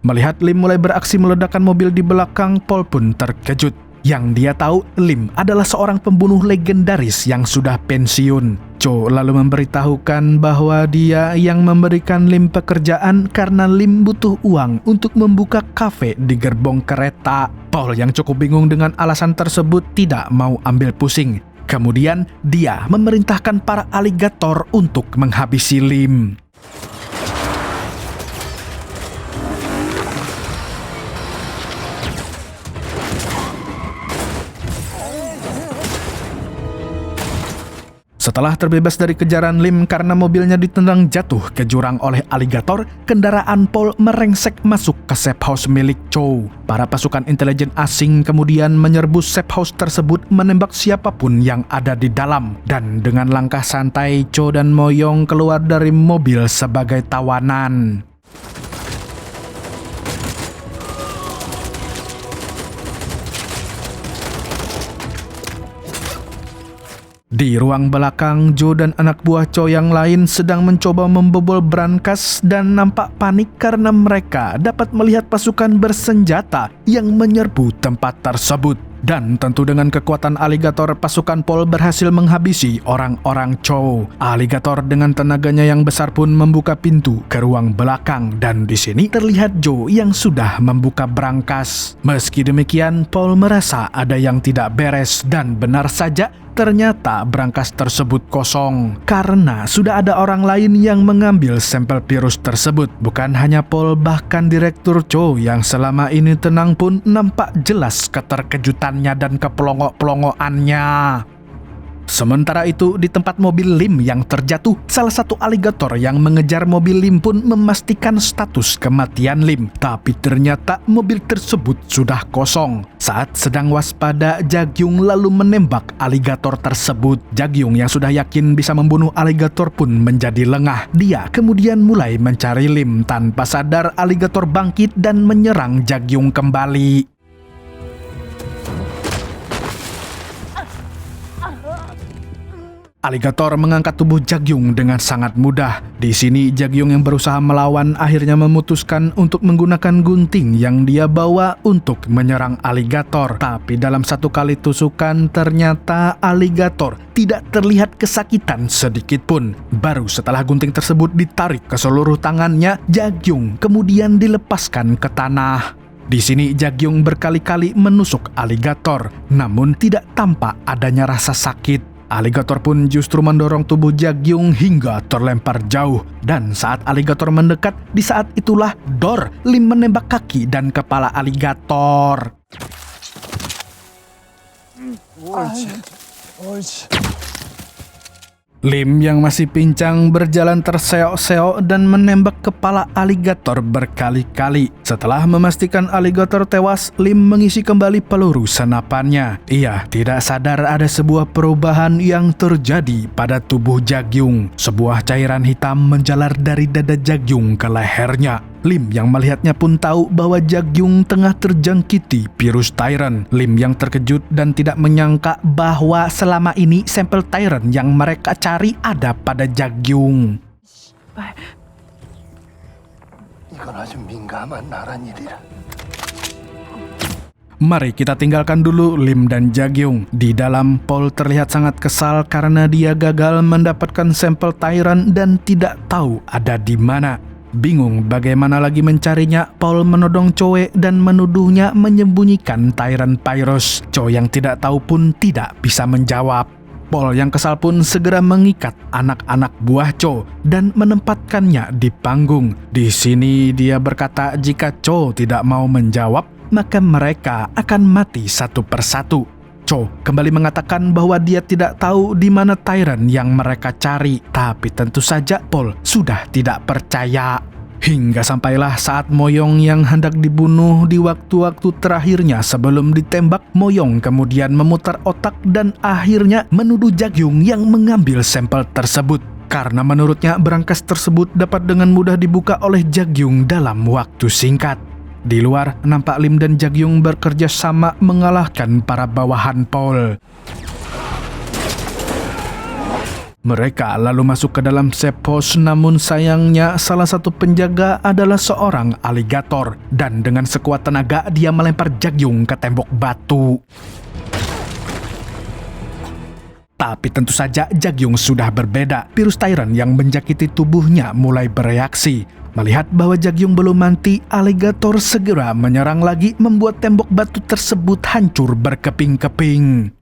Melihat Lim mulai beraksi meledakkan mobil di belakang, Pol pun terkejut. Yang dia tahu, Lim adalah seorang pembunuh legendaris yang sudah pensiun. Cho lalu memberitahukan bahwa dia yang memberikan Lim pekerjaan karena Lim butuh uang untuk membuka kafe di gerbong kereta. Pol yang cukup bingung dengan alasan tersebut tidak mau ambil pusing. Kemudian dia memerintahkan para aligator untuk menghabisi Lim. Setelah terbebas dari kejaran Lim karena mobilnya ditendang jatuh ke jurang oleh aligator, kendaraan Paul merengsek masuk ke safe house milik Chow. Para pasukan intelijen asing kemudian menyerbu safe house tersebut menembak siapapun yang ada di dalam. Dan dengan langkah santai, Chow dan Moyong keluar dari mobil sebagai tawanan. Di ruang belakang, Joe dan anak buah Chow yang lain sedang mencoba membobol brankas dan nampak panik karena mereka dapat melihat pasukan bersenjata yang menyerbu tempat tersebut. Dan tentu dengan kekuatan aligator, pasukan Paul berhasil menghabisi orang-orang Chow. Aligator dengan tenaganya yang besar pun membuka pintu ke ruang belakang dan di sini terlihat Joe yang sudah membuka brankas. Meski demikian, Paul merasa ada yang tidak beres dan benar saja ternyata brankas tersebut kosong karena sudah ada orang lain yang mengambil sampel virus tersebut. Bukan hanya Paul, bahkan Direktur Chow yang selama ini tenang pun nampak jelas keterkejutannya dan kepelongo-pelongoannya. Sementara itu, di tempat mobil Lim yang terjatuh, salah satu aligator yang mengejar mobil Lim pun memastikan status kematian Lim. Tapi ternyata mobil tersebut sudah kosong. Saat sedang waspada, Jagyung lalu menembak aligator tersebut. Jagyung yang sudah yakin bisa membunuh aligator pun menjadi lengah. Dia kemudian mulai mencari Lim. Tanpa sadar, aligator bangkit dan menyerang Jagyung kembali. Aligator mengangkat tubuh Jagyung dengan sangat mudah. Di sini Jagyung yang berusaha melawan akhirnya memutuskan untuk menggunakan gunting yang dia bawa untuk menyerang aligator. Tapi dalam satu kali tusukan ternyata aligator tidak terlihat kesakitan sedikit pun. Baru setelah gunting tersebut ditarik ke seluruh tangannya, Jagyung kemudian dilepaskan ke tanah. Di sini Jagyung berkali-kali menusuk aligator, namun tidak tampak adanya rasa sakit. Aligator pun justru mendorong tubuh Jagyung hingga terlempar jauh. Dan saat aligator mendekat, di saat itulah Lim menembak kaki dan kepala aligator. Lim yang masih pincang berjalan terseok-seok dan menembak kepala aligator berkali-kali. Setelah memastikan aligator tewas, Lim mengisi kembali peluru senapannya. Ia tidak sadar ada sebuah perubahan yang terjadi pada tubuh Jagyung. Sebuah cairan hitam menjalar dari dada Jagyung ke lehernya. Lim yang melihatnya pun tahu bahwa Jagyung tengah terjangkiti virus Tyrant. Lim yang terkejut dan tidak menyangka bahwa selama ini sampel Tyrant yang mereka cari ada pada Jagyung. 이건 아주 민감한 나란 일이라. Mari kita tinggalkan dulu Lim dan Jagyung. Di dalam, Paul terlihat sangat kesal karena dia gagal mendapatkan sampel Tyrant dan tidak tahu ada di mana. Bingung bagaimana lagi mencarinya, Paul menodong Chow dan menuduhnya menyembunyikan Tyrant virus. Chow yang tidak tahu pun tidak bisa menjawab. Paul yang kesal pun segera mengikat anak-anak buah Chow dan menempatkannya di panggung. Di sini dia berkata jika Chow tidak mau menjawab, maka mereka akan mati satu persatu. Chow kembali mengatakan bahwa dia tidak tahu di mana Tyrant yang mereka cari, tapi tentu saja Paul sudah tidak percaya. Hingga sampailah saat Moyong yang hendak dibunuh di waktu-waktu terakhirnya sebelum ditembak, Moyong kemudian memutar otak dan akhirnya menuduh Jagyung yang mengambil sampel tersebut. Karena menurutnya brankas tersebut dapat dengan mudah dibuka oleh Jagyung dalam waktu singkat. Di luar, nampak Lim dan Jagyung bekerja sama mengalahkan para bawahan Paul. Mereka lalu masuk ke dalam safe house, namun sayangnya salah satu penjaga adalah seorang aligator. Dan dengan sekuat tenaga dia melempar Jagyung ke tembok batu. Tapi tentu saja Jagyung sudah berbeda. Virus Tyrant yang menjakiti tubuhnya mulai bereaksi. Melihat bahwa Jagyung belum mati, aligator segera menyerang lagi membuat tembok batu tersebut hancur berkeping-keping.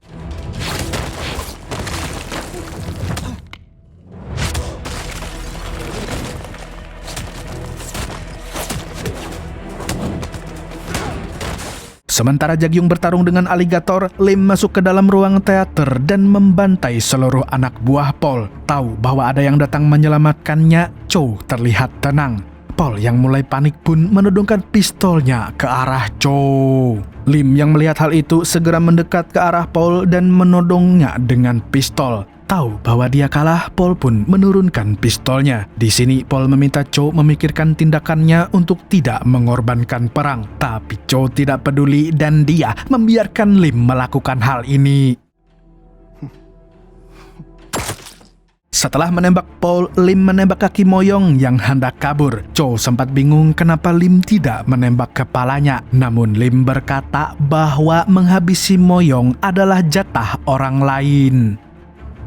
Sementara Jagyung bertarung dengan aligator, Lim masuk ke dalam ruang teater dan membantai seluruh anak buah Paul. Tahu bahwa ada yang datang menyelamatkannya, Cho terlihat tenang. Paul yang mulai panik pun menodongkan pistolnya ke arah Cho. Lim yang melihat hal itu segera mendekat ke arah Paul dan menodongnya dengan pistol. Tahu bahwa dia kalah, Paul pun menurunkan pistolnya. Di sini Paul meminta Cho memikirkan tindakannya untuk tidak mengorbankan perang. Tapi Cho tidak peduli dan dia membiarkan Lim melakukan hal ini. Setelah menembak Paul, Lim menembak kaki Moyong yang hendak kabur. Cho sempat bingung kenapa Lim tidak menembak kepalanya. Namun Lim berkata bahwa menghabisi Moyong adalah jatah orang lain.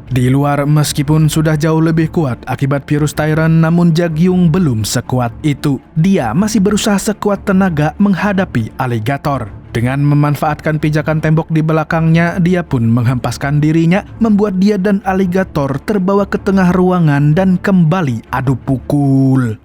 Di luar, meskipun sudah jauh lebih kuat akibat virus Tyrant, namun Jagyung belum sekuat itu. Dia masih berusaha sekuat tenaga menghadapi aligator. Dengan memanfaatkan pijakan tembok di belakangnya, dia pun menghempaskan dirinya, membuat dia dan aligator terbawa ke tengah ruangan dan kembali adu pukul.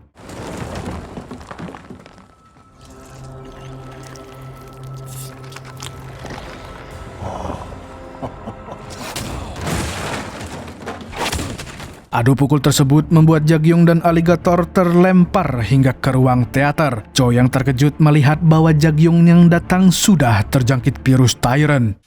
Adu pukul tersebut membuat Jagyung dan aligator terlempar hingga ke ruang teater. Cho yang terkejut melihat bahwa Jagyung yang datang sudah terjangkit virus Tyrant.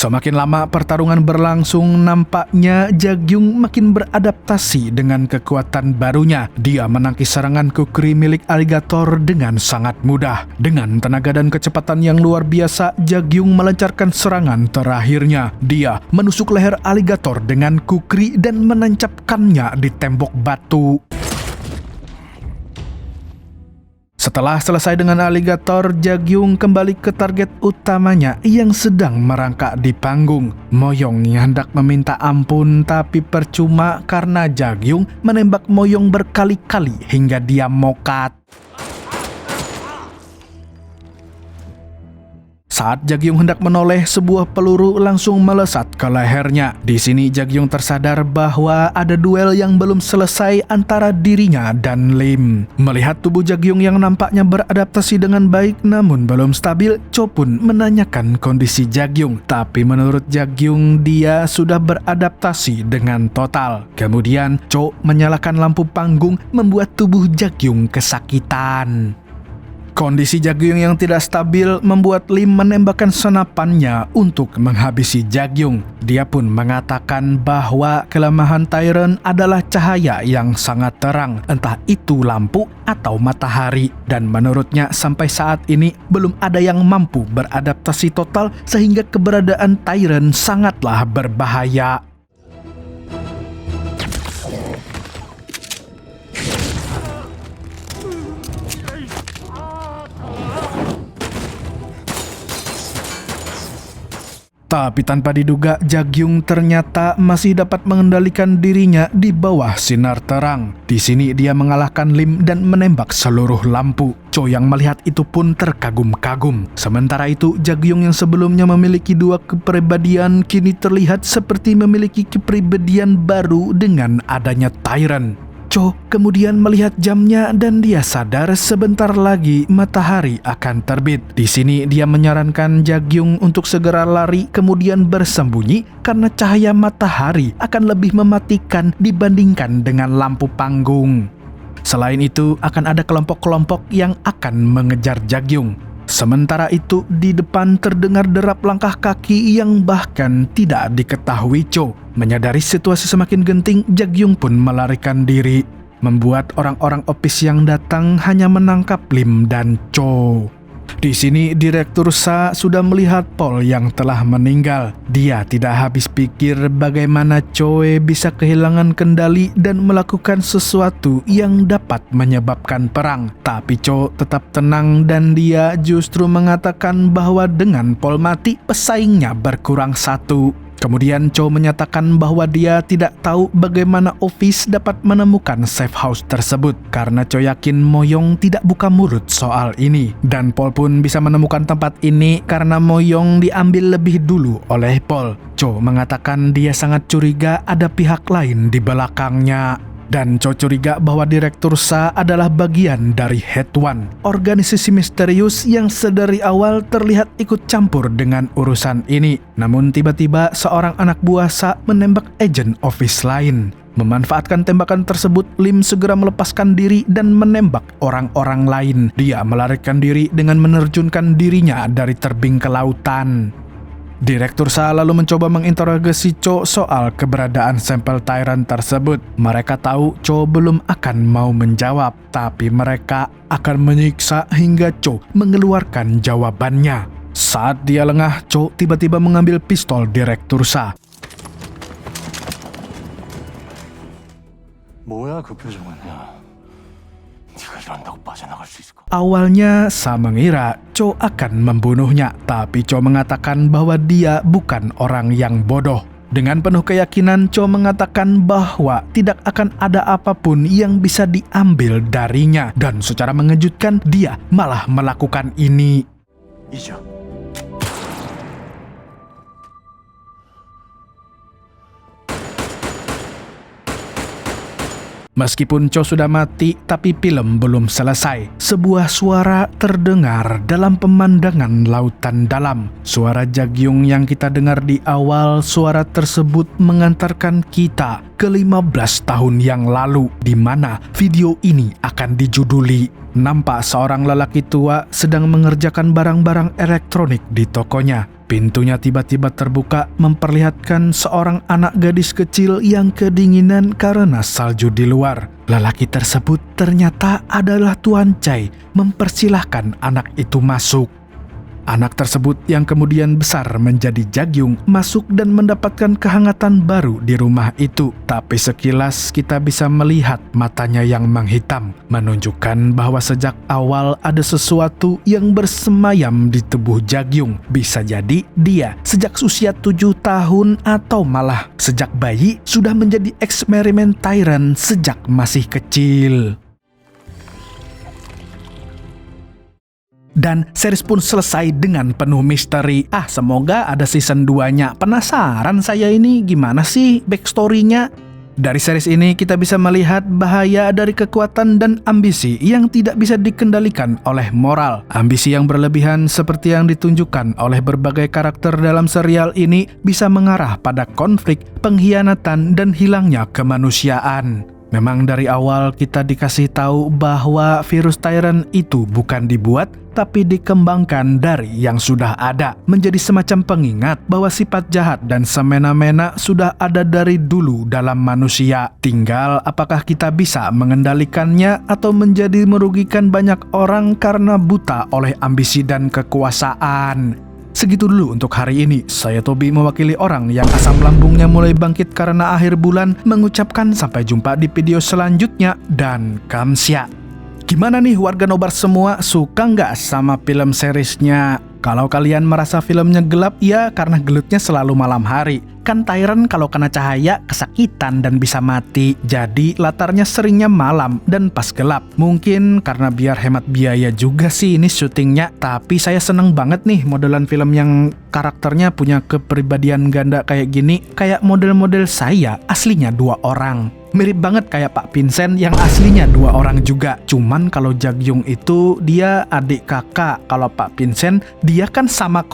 Semakin lama pertarungan berlangsung, nampaknya Jagyung makin beradaptasi dengan kekuatan barunya. Dia menangkis serangan kukri milik aligator dengan sangat mudah. Dengan tenaga dan kecepatan yang luar biasa, Jagyung melancarkan serangan terakhirnya. Dia menusuk leher aligator dengan kukri dan menancapkannya di tembok batu. Setelah selesai dengan aligator, Jagyung kembali ke target utamanya yang sedang merangkak di panggung. Moyong yang hendak meminta ampun tapi percuma karena Jagyung menembak Moyong berkali-kali hingga dia mokat. Saat Jagyung hendak menoleh, sebuah peluru langsung melesat ke lehernya. Di sini Jagyung tersadar bahwa ada duel yang belum selesai antara dirinya dan Lim. Melihat tubuh Jagyung yang nampaknya beradaptasi dengan baik namun belum stabil, Cho pun menanyakan kondisi Jagyung. Tapi menurut Jagyung, dia sudah beradaptasi dengan total. Kemudian Cho menyalakan lampu panggung membuat tubuh Jagyung kesakitan. Kondisi Jagyung yang tidak stabil membuat Lim menembakkan senapannya untuk menghabisi Jagyung. Dia pun mengatakan bahwa kelemahan Tyrant adalah cahaya yang sangat terang, entah itu lampu atau matahari. Dan menurutnya sampai saat ini belum ada yang mampu beradaptasi total sehingga keberadaan Tyrant sangatlah berbahaya. Tapi tanpa diduga, Jagyung ternyata masih dapat mengendalikan dirinya di bawah sinar terang. Di sini dia mengalahkan Lim dan menembak seluruh lampu. Cho yang melihat itu pun terkagum-kagum. Sementara itu, Jagyung yang sebelumnya memiliki dua kepribadian kini terlihat seperti memiliki kepribadian baru dengan adanya Tyrant. Cho kemudian melihat jamnya dan dia sadar sebentar lagi matahari akan terbit. Di sini dia menyarankan Jagyung untuk segera lari kemudian bersembunyi karena cahaya matahari akan lebih mematikan dibandingkan dengan lampu panggung. Selain itu, akan ada kelompok-kelompok yang akan mengejar Jagyung. Sementara itu, di depan terdengar derap langkah kaki yang bahkan tidak diketahui Cho. Menyadari situasi semakin genting, Jagyung pun melarikan diri, membuat orang-orang opis yang datang hanya menangkap Lim dan Cho. Di sini Direktur Sa sudah melihat Paul yang telah meninggal. Dia tidak habis pikir bagaimana Choe bisa kehilangan kendali dan melakukan sesuatu yang dapat menyebabkan perang. Tapi Cho tetap tenang dan dia justru mengatakan bahwa dengan Paul mati, pesaingnya berkurang satu. Kemudian Cho menyatakan bahwa dia tidak tahu bagaimana Office dapat menemukan safe house tersebut karena Cho yakin Moyong tidak buka mulut soal ini. Dan Paul pun bisa menemukan tempat ini karena Moyong diambil lebih dulu oleh Paul. Cho mengatakan dia sangat curiga ada pihak lain di belakangnya. Dan Cho curiga bahwa Direktur Sa adalah bagian dari Head One, organisasi misterius yang sedari awal terlihat ikut campur dengan urusan ini. Namun tiba-tiba seorang anak buah Sa menembak agen Office lain. Memanfaatkan tembakan tersebut, Lim segera melepaskan diri dan menembak orang-orang lain. Dia melarikan diri dengan menerjunkan dirinya dari tebing ke lautan. Direktur Sa lalu mencoba menginterogasi Cho soal keberadaan sampel Tyrant tersebut. Mereka tahu Cho belum akan mau menjawab, tapi mereka akan menyiksa hingga Cho mengeluarkan jawabannya. Saat dia lengah, Cho tiba-tiba mengambil pistol Direktur Sa. 뭐야 그 표정은? 네가 이런다고 빠져나갈 수 있을까? Awalnya Sa mengira Cho akan membunuhnya, tapi Cho mengatakan bahwa dia bukan orang yang bodoh. Dengan penuh keyakinan, Cho mengatakan bahwa tidak akan ada apapun yang bisa diambil darinya. Dan secara mengejutkan, dia malah melakukan ini. 잊어. Meskipun Cho sudah mati, tapi film belum selesai. Sebuah suara terdengar dalam pemandangan lautan dalam. Suara Jagyung yang kita dengar di awal, suara tersebut mengantarkan kita ke 15 tahun yang lalu, di mana video ini akan dijuduli. Nampak seorang lelaki tua sedang mengerjakan barang-barang elektronik di tokonya. Pintunya tiba-tiba terbuka memperlihatkan seorang anak gadis kecil yang kedinginan karena salju di luar. Lelaki tersebut ternyata adalah Tuan Chai mempersilahkan anak itu masuk. Anak tersebut yang kemudian besar menjadi Jagyung masuk dan mendapatkan kehangatan baru di rumah itu. Tapi sekilas kita bisa melihat matanya yang menghitam, menunjukkan bahwa sejak awal ada sesuatu yang bersemayam di tubuh Jagyung. Bisa jadi dia sejak usia 7 tahun atau malah sejak bayi sudah menjadi eksperimen Tyrant sejak masih kecil. Dan series pun selesai dengan penuh misteri. Semoga ada season 2-nya. Penasaran saya ini gimana sih backstory-nya. Dari series ini kita bisa melihat bahaya dari kekuatan dan ambisi yang tidak bisa dikendalikan oleh moral. Ambisi yang berlebihan seperti yang ditunjukkan oleh berbagai karakter dalam serial ini bisa mengarah pada konflik, pengkhianatan, dan hilangnya kemanusiaan. Memang dari awal kita dikasih tahu bahwa virus Tyrant itu bukan dibuat, tapi dikembangkan dari yang sudah ada, menjadi semacam pengingat bahwa sifat jahat dan semena-mena sudah ada dari dulu dalam manusia. Tinggal apakah kita bisa mengendalikannya atau menjadi merugikan banyak orang karena buta oleh ambisi dan kekuasaan. Segitu dulu untuk hari ini. Saya Tobi mewakili orang yang asam lambungnya mulai bangkit karena akhir bulan, mengucapkan sampai jumpa di video selanjutnya dan kamsia. Gimana nih warga nobar semua, suka nggak sama film seriesnya? Kalau kalian merasa filmnya gelap, ya karena gelutnya selalu malam hari. Kan Tyrant kalau kena cahaya kesakitan dan bisa mati. Jadi latarnya seringnya malam dan pas gelap. Mungkin karena biar hemat biaya juga sih ini syutingnya. Tapi saya seneng banget nih modelan film yang karakternya punya kepribadian ganda kayak gini. Kayak model-model saya aslinya 2 orang. Mirip banget kayak Pak Vincent yang aslinya 2 orang juga. Cuman kalau Jagyung itu dia adik kakak. Kalau Pak Vincent dia kan sama